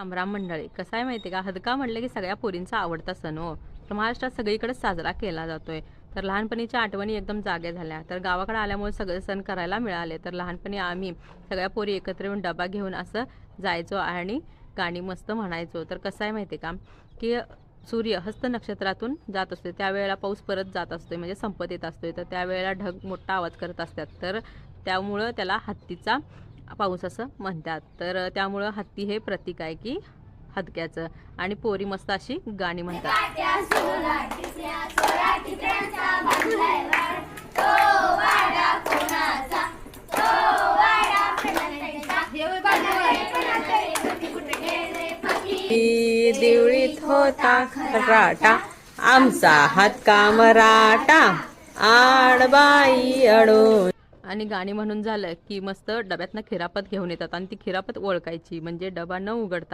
रामराम मंडळी, कसं आहे माहिती का, हदका म्हणलं की सगळ्या पोरींचा आवडता सण हो. तर महाराष्ट्रात सगळीकडे साजरा केला जातोय. तर लहानपणीच्या आठवणी एकदम जागे झाल्या. तर गावाकडे आल्यामुळे सगळे सण करायला मिळाले. तर लहानपणी आम्ही सगळ्या पोरी एकत्र येऊन डबा घेऊन असं जायचो आणि गाणी मस्त म्हणायचो. तर कसं आहे माहिती का, की सूर्य हस्त नक्षत्रातून जात असतो त्यावेळेला पाऊस परत जात असतोय, म्हणजे संपत येत असतोय. तर त्यावेळेला ढग मोठा आवाज करत असतात. तर त्यामुळं त्याला हत्तीचा पाऊस असं म्हणतात. तर त्यामुळं हत्ती हे प्रतीक आहे की हदक्याचं. आणि पोरी मस्त अशी गाणी म्हणतात. देवळीत होता खराटा, आमचा हातका मराठा, आडबाई अडून. आणि गाणी म्हणून झालं की मस्त डब्यातनं खिरापत घेऊन येतात आणि ती खिरापत ओळखायची, म्हणजे डबा न उघडता